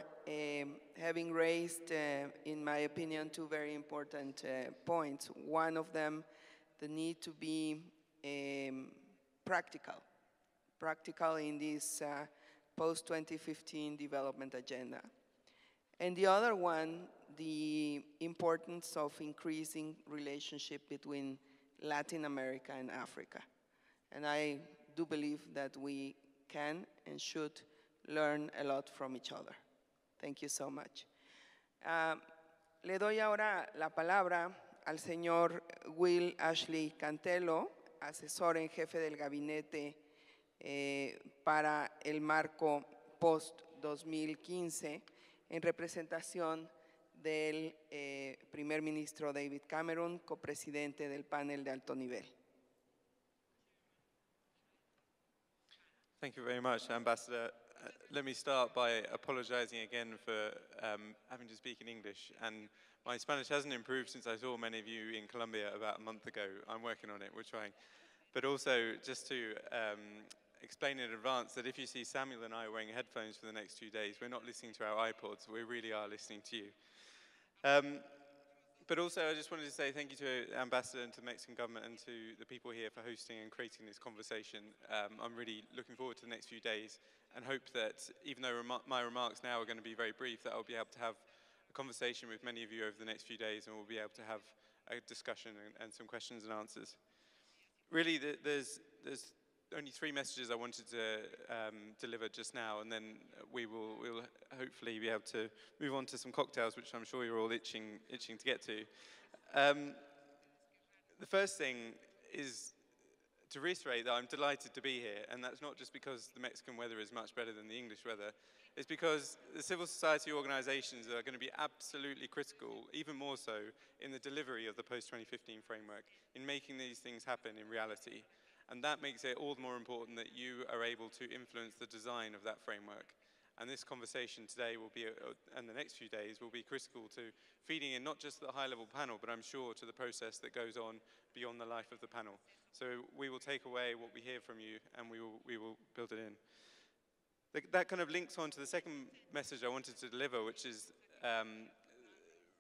Speaker 1: having raised, in my opinion, two very important points. One of them, the need to be practical in this post-2015 development agenda. And the other one, the importance of increasing relationship between Latin America and Africa. And I do believe that we can and should learn a lot from each other. Thank you so much. Le doy ahora la palabra al señor Will Ashley Cantelo, asesor en jefe del gabinete para el marco post-2015, en representación del primer ministro David Cameron, copresidente del panel de alto nivel.
Speaker 4: Thank you very much, Ambassador. Let me start by apologizing again for having to speak in English. And my Spanish hasn't improved since I saw many of you in Colombia about a month ago. I'm working on it, we're trying. But also, just to explain in advance that if you see Samuel and I wearing headphones for the next 2 days, we're not listening to our iPods, we really are listening to you. But also, I just wanted to say thank you to the Ambassador and to the Mexican government and to the people here for hosting and creating this conversation. I'm really looking forward to the next few days and hope that, even though my remarks now are going to be very brief, that I'll be able to have a conversation with many of you over the next few days, and we'll be able to have a discussion and some questions and answers. Really, there's only 3 messages I wanted to deliver just now, and then we'll hopefully be able to move on to some cocktails, which I'm sure you're all itching to get to. The first thing is to reiterate that I'm delighted to be here, and that's not just because the Mexican weather is much better than the English weather. It's because the civil society organizations are going to be absolutely critical, even more so, in the delivery of the post-2015 framework, in making these things happen in reality. And that makes it all the more important that you are able to influence the design of that framework. And this conversation today will be, and the next few days, will be critical to feeding in not just the high-level panel, but I'm sure to the process that goes on beyond the life of the panel. So we will take away what we hear from you, and we will build it in. That kind of links on to the second message I wanted to deliver, which is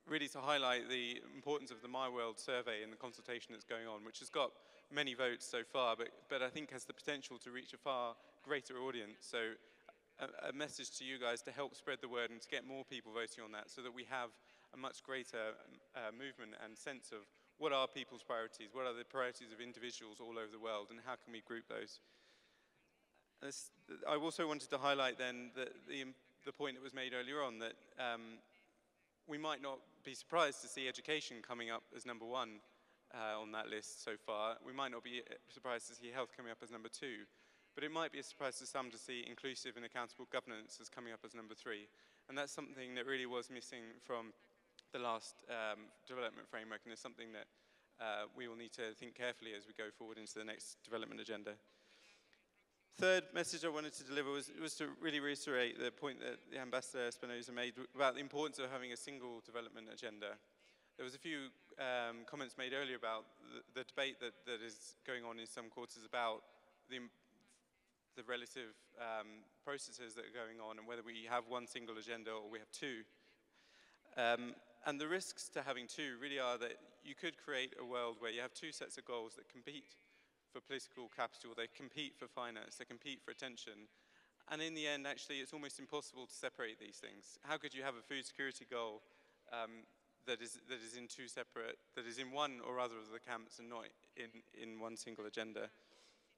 Speaker 4: really to highlight the importance of the My World survey and the consultation that's going on, which has got many votes so far, but I think has the potential to reach a far greater audience. So a message to you guys to help spread the word and to get more people voting on that, so that we have a much greater movement and sense of what are people's priorities, what are the priorities of individuals all over the world, and how can we group those. I also wanted to highlight then the point that was made earlier on, that we might not be surprised to see education coming up as number 1 on that list so far. We might not be surprised to see health coming up as number 2, but it might be a surprise to some to see inclusive and accountable governance as coming up as number 3. And that's something that really was missing from the last development framework, and is something that we will need to think carefully as we go forward into the next development agenda. Third message I wanted to deliver was to really reiterate the point that the Ambassador Espinosa made about the importance of having a single development agenda. There was a few comments made earlier about the debate that is going on in some quarters about the relative processes that are going on, and whether we have one single agenda or we have 2. And the risks to having 2 really are that you could create a world where you have 2 sets of goals that compete for political capital, they compete for finance, they compete for attention. And in the end, actually, it's almost impossible to separate these things. How could you have a food security goal that is in 2 separate, that is in one or other of the camps and not in one single agenda?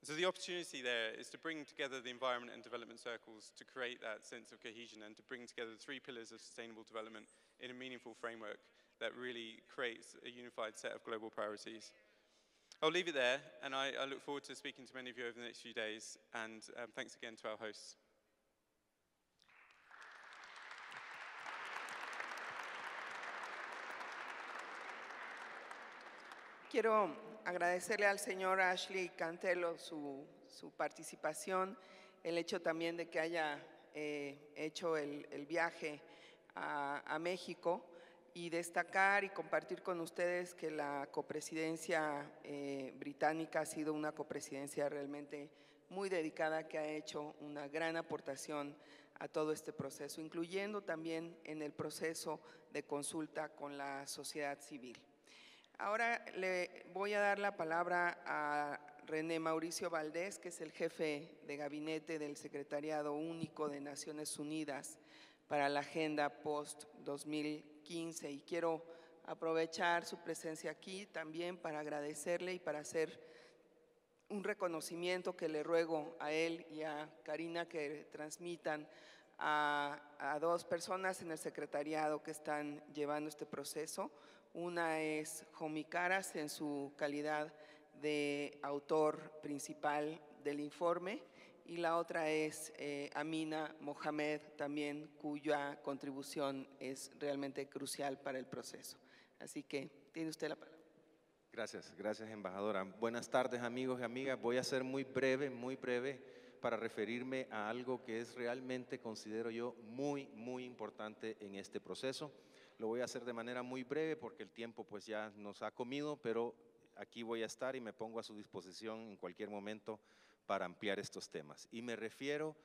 Speaker 4: So the opportunity there is to bring together the environment and development circles to create that sense of cohesion, and to bring together the 3 pillars of sustainable development in a meaningful framework that really creates a unified set of global priorities. I'll leave it there, and I look forward to speaking to many of you over the next few days, and thanks again to our hosts.
Speaker 1: Quiero agradecerle al señor Ashley Cantelo su participación, el hecho también de que haya hecho el viaje a México, y destacar y compartir con ustedes que la copresidencia británica ha sido una copresidencia realmente muy dedicada, que ha hecho una gran aportación a todo este proceso, incluyendo también en el proceso de consulta con la sociedad civil. Ahora le voy a dar la palabra a René Mauricio Valdés, que es el jefe de gabinete del Secretariado Único de Naciones Unidas para la Agenda Post-2015, y quiero aprovechar su presencia aquí también para agradecerle y para hacer un reconocimiento que le ruego a él y a Karina que transmitan a 2 personas en el secretariado que están llevando este proceso. Una es Jomi Caras, en su calidad de autor principal del informe, y la otra es Amina Mohamed, también cuya contribución es realmente crucial para el proceso. Así que tiene usted la palabra.
Speaker 5: Gracias, embajadora. Buenas tardes, amigos y amigas. Voy a ser muy breve para referirme a algo que es realmente, considero yo, muy importante en este proceso. Lo voy a hacer de manera muy breve porque el tiempo pues ya nos ha comido, pero aquí voy a estar y me pongo a su disposición en cualquier momento para ampliar estos temas. Y me refiero,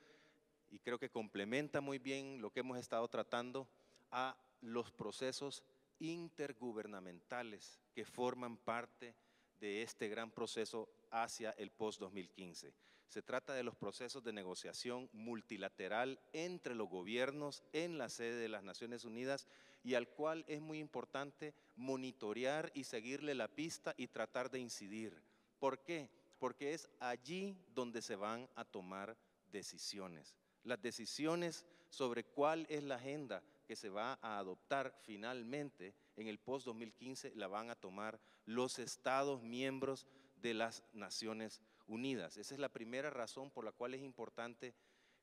Speaker 5: y creo que complementa muy bien lo que hemos estado tratando, a los procesos intergubernamentales que forman parte de este gran proceso hacia el post-2015. Se trata de los procesos de negociación multilateral entre los gobiernos en la sede de las Naciones Unidas, y al cual es muy importante monitorear y seguirle la pista y tratar de incidir. ¿Por qué? porque es allí donde se van a tomar decisiones. Las decisiones sobre cuál es la agenda que se va a adoptar finalmente en el post-2015 la van a tomar los Estados miembros de las Naciones Unidas. Esa es la primera razón por la cual es importante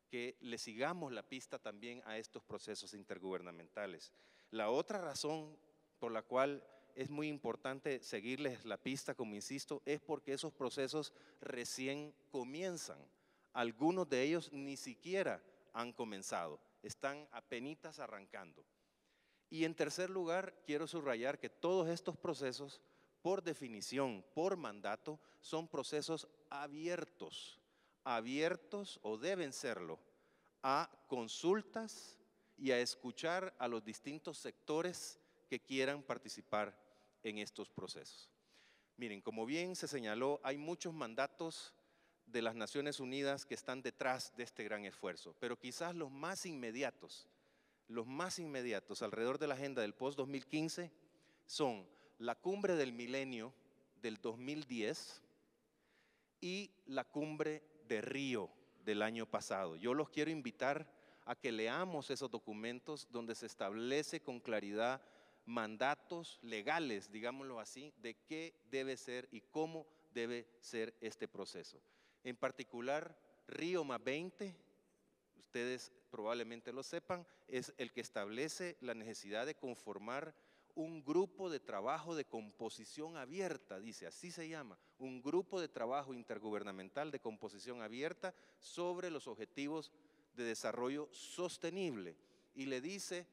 Speaker 5: que le sigamos la pista también a estos procesos intergubernamentales. La otra razón por la cual es muy importante seguirles la pista, como insisto, es porque esos procesos recién comienzan. Algunos de ellos ni siquiera han comenzado, están apenitas arrancando. Y en tercer lugar, quiero subrayar que todos estos procesos, por definición, por mandato, son procesos abiertos o deben serlo, a consultas y a escuchar a los distintos sectores que quieran participar en estos procesos. Miren, como bien se señaló, hay muchos mandatos de las Naciones Unidas que están detrás de este gran esfuerzo, pero quizás los más inmediatos alrededor de la agenda del post-2015 son la Cumbre del Milenio del 2010 y la Cumbre de Río del año pasado. Yo los quiero invitar a que leamos esos documentos donde se establece con claridad mandatos legales, digámoslo así, de qué debe ser y cómo debe ser este proceso. En particular, Río +20, ustedes probablemente lo sepan, es el que establece la necesidad de conformar un grupo de trabajo de composición abierta, dice, así se llama, un grupo de trabajo intergubernamental de composición abierta sobre los objetivos de desarrollo sostenible. Y le dice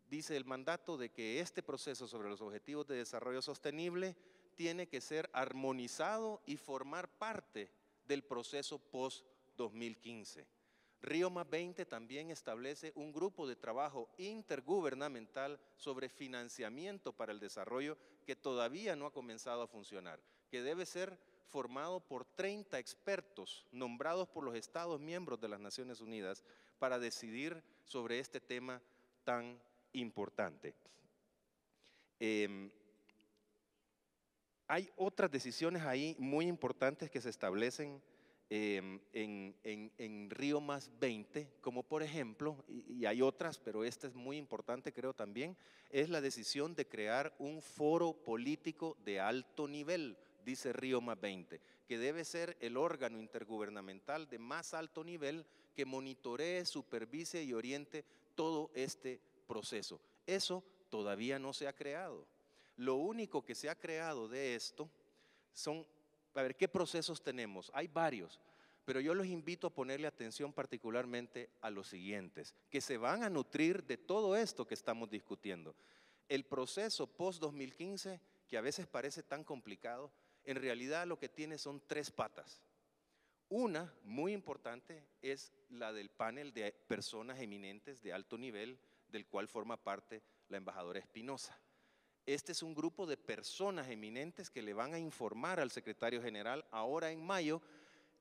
Speaker 5: el mandato de que este proceso sobre los objetivos de desarrollo sostenible tiene que ser armonizado y formar parte del proceso post-2015. Río +20 también establece un grupo de trabajo intergubernamental sobre financiamiento para el desarrollo que todavía no ha comenzado a funcionar, que debe ser formado por 30 expertos nombrados por los Estados miembros de las Naciones Unidas para decidir sobre este tema tan importante. Hay otras decisiones ahí muy importantes que se establecen en Río +20, como por ejemplo, y hay otras, pero esta es muy importante creo también, es la decisión de crear un foro político de alto nivel, dice Río +20, que debe ser el órgano intergubernamental de más alto nivel que monitoree, supervise y oriente todo este proceso. Eso todavía no se ha creado. Lo único que se ha creado de esto son, a ver, ¿qué procesos tenemos? Hay varios, pero yo los invito a ponerle atención particularmente a los siguientes, que se van a nutrir de todo esto que estamos discutiendo. El proceso post-2015, que a veces parece tan complicado, en realidad lo que tiene son 3 patas. Una, muy importante, es la del panel de personas eminentes de alto nivel, del cual forma parte la embajadora Espinosa. Este es un grupo de personas eminentes que le van a informar al secretario general ahora en mayo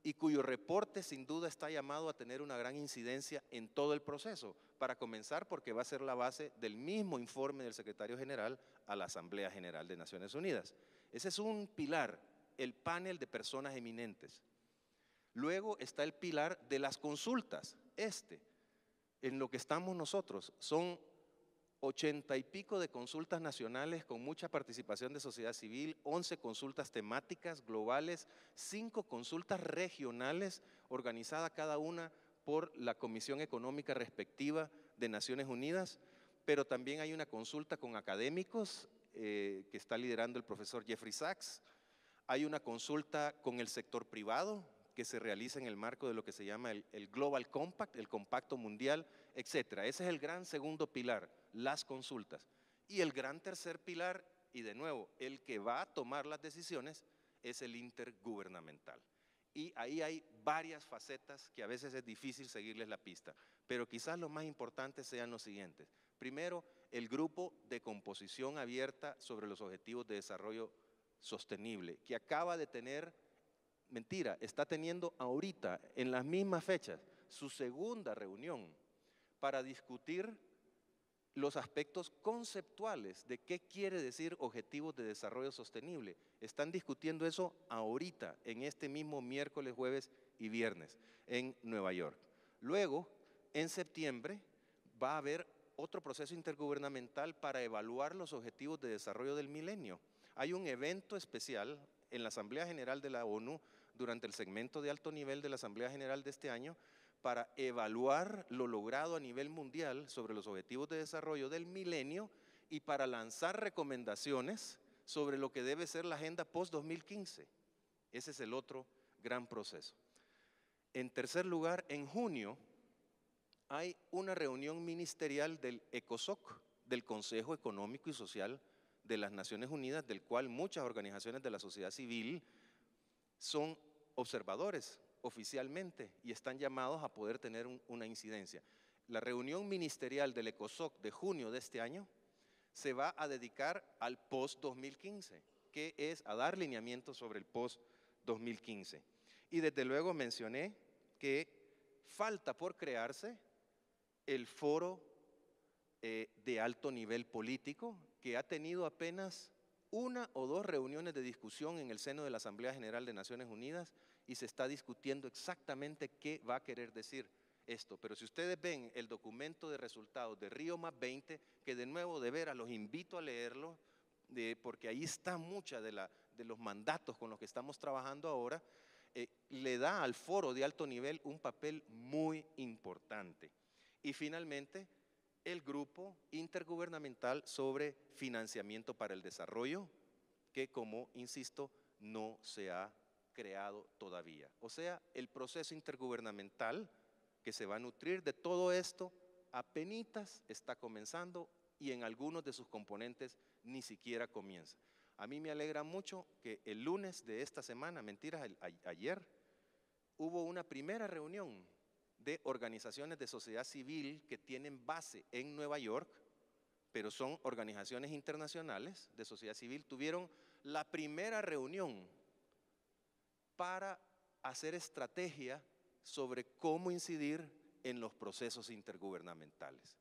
Speaker 5: y cuyo reporte sin duda está llamado a tener una gran incidencia en todo el proceso. Para comenzar, porque va a ser la base del mismo informe del secretario general a la Asamblea General de Naciones Unidas. Ese es un pilar, el panel de personas eminentes. Luego está el pilar de las consultas. En lo que estamos nosotros, son 80 y pico de consultas nacionales con mucha participación de sociedad civil, 11 consultas temáticas globales, 5 consultas regionales organizadas cada una por la Comisión Económica respectiva de Naciones Unidas, pero también hay una consulta con académicos que está liderando el profesor Jeffrey Sachs, hay una consulta con el sector privado que se realiza en el marco de lo que se llama el Global Compact, el Compacto Mundial, etc. Ese es el gran segundo pilar, las consultas. Y el gran tercer pilar, y de nuevo, el que va a tomar las decisiones, es el intergubernamental. Y ahí hay varias facetas que a veces es difícil seguirles la pista, pero quizás lo más importante sean los siguientes. Primero, el grupo de composición abierta sobre los objetivos de desarrollo sostenible, que acaba de tener, está teniendo ahorita, en las mismas fechas, su segunda reunión para discutir los aspectos conceptuales de qué quiere decir Objetivos de Desarrollo Sostenible. Están discutiendo eso ahorita, en este mismo miércoles, jueves y viernes, en Nueva York. Luego, en septiembre, va a haber otro proceso intergubernamental para evaluar los Objetivos de Desarrollo del Milenio. Hay un evento especial en la Asamblea General de la ONU durante el segmento de alto nivel de la Asamblea General de este año para evaluar lo logrado a nivel mundial sobre los Objetivos de Desarrollo del Milenio y para lanzar recomendaciones sobre lo que debe ser la agenda post-2015. Ese es el otro gran proceso. En tercer lugar, en junio hay una reunión ministerial del ECOSOC, del Consejo Económico y Social de las Naciones Unidas, del cual muchas organizaciones de la sociedad civil son observadores oficialmente y están llamados a poder tener una incidencia. La reunión ministerial del ECOSOC de junio de este año se va a dedicar al post-2015, que es a dar lineamientos sobre el post-2015. Y desde luego mencioné que falta por crearse el foro de alto nivel político, que ha tenido apenas 1 o 2 reuniones de discusión en el seno de la Asamblea General de Naciones Unidas y se está discutiendo exactamente qué va a querer decir esto. Pero si ustedes ven el documento de resultados de Río +20, que de nuevo de veras los invito a leerlo, porque ahí está mucha de los mandatos con los que estamos trabajando ahora, le da al foro de alto nivel un papel muy importante. Y finalmente, el grupo intergubernamental sobre financiamiento para el desarrollo, que como insisto, no se ha creado todavía. O sea, el proceso intergubernamental que se va a nutrir de todo esto apenitas está comenzando y en algunos de sus componentes ni siquiera comienza. A mí me alegra mucho que el lunes de esta semana, ayer, hubo una primera reunión de organizaciones de sociedad civil que tienen base en Nueva York, pero son organizaciones internacionales de sociedad civil. Tuvieron la primera reunión para hacer estrategia sobre cómo incidir en los procesos intergubernamentales.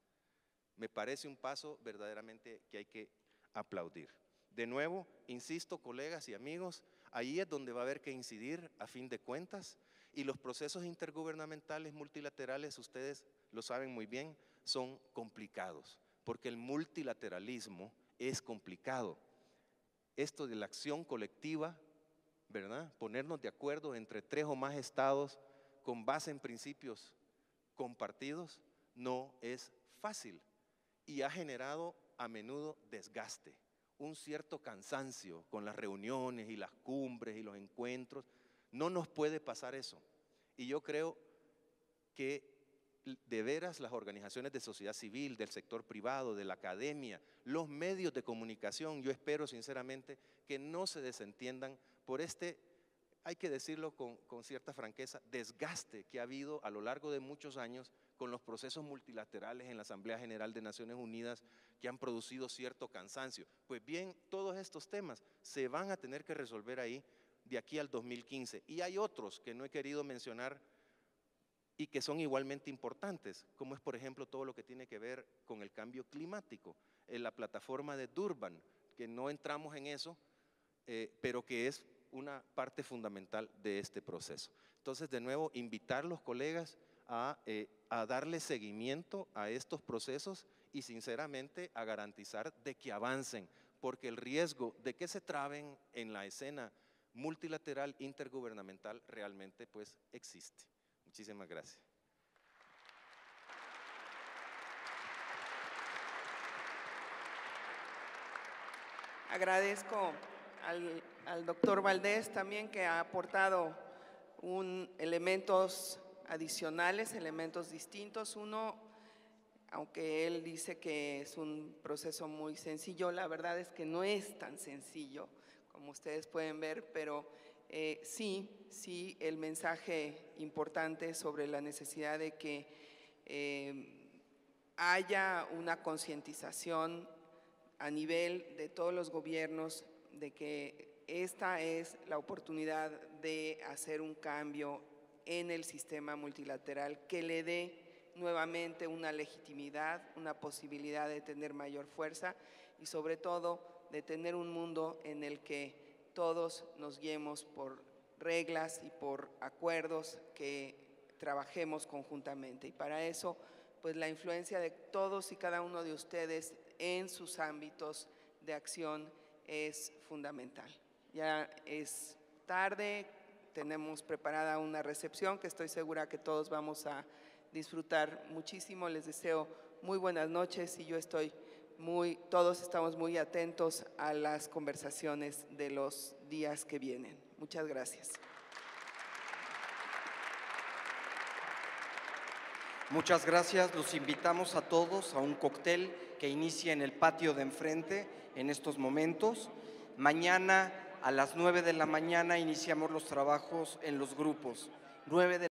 Speaker 5: Me parece un paso verdaderamente que hay que aplaudir. De nuevo, insisto, colegas y amigos, ahí es donde va a haber que incidir a fin de cuentas, y los procesos intergubernamentales multilaterales, ustedes lo saben muy bien, son complicados, porque el multilateralismo es complicado. Esto de la acción colectiva, ¿verdad? Ponernos de acuerdo entre 3 o más estados con base en principios compartidos no es fácil y ha generado a menudo desgaste, un cierto cansancio con las reuniones y las cumbres y los encuentros. No nos puede pasar eso. Y yo creo que de veras las organizaciones de sociedad civil, del sector privado, de la academia, los medios de comunicación, yo espero sinceramente que no se desentiendan por este, hay que decirlo con cierta franqueza, desgaste que ha habido a lo largo de muchos años con los procesos multilaterales en la Asamblea General de Naciones Unidas, que han producido cierto cansancio. Pues bien, todos estos temas se van a tener que resolver ahí de aquí al 2015. Y hay otros que no he querido mencionar y que son igualmente importantes, como es por ejemplo todo lo que tiene que ver con el cambio climático, en la plataforma de Durban, que no entramos en eso, pero que es una parte fundamental de este proceso. Entonces, de nuevo, invitar a los colegas a darle seguimiento a estos procesos y sinceramente a garantizar de que avancen, porque el riesgo de que se traben en la escena multilateral intergubernamental realmente pues existe. Muchísimas gracias.
Speaker 1: Agradezco al doctor Valdés también, que ha aportado elementos adicionales, elementos distintos. Uno, aunque él dice que es un proceso muy sencillo, la verdad es que no es tan sencillo como ustedes pueden ver, pero sí el mensaje importante sobre la necesidad de que haya una concientización a nivel de todos los gobiernos de que esta es la oportunidad de hacer un cambio en el sistema multilateral que le dé nuevamente una legitimidad, una posibilidad de tener mayor fuerza y sobre todo de tener un mundo en el que todos nos guiemos por reglas y por acuerdos que trabajemos conjuntamente. Y para eso, pues la influencia de todos y cada uno de ustedes en sus ámbitos de acción es fundamental. Ya es tarde, tenemos preparada una recepción que estoy segura que todos vamos a disfrutar muchísimo. Les deseo muy buenas noches y todos estamos muy atentos a las conversaciones de los días que vienen. Muchas gracias.
Speaker 6: Muchas gracias. Los invitamos a todos a un cóctel que inicia en el patio de enfrente en estos momentos. Mañana a las 9 de la mañana iniciamos los trabajos en los grupos. 9 de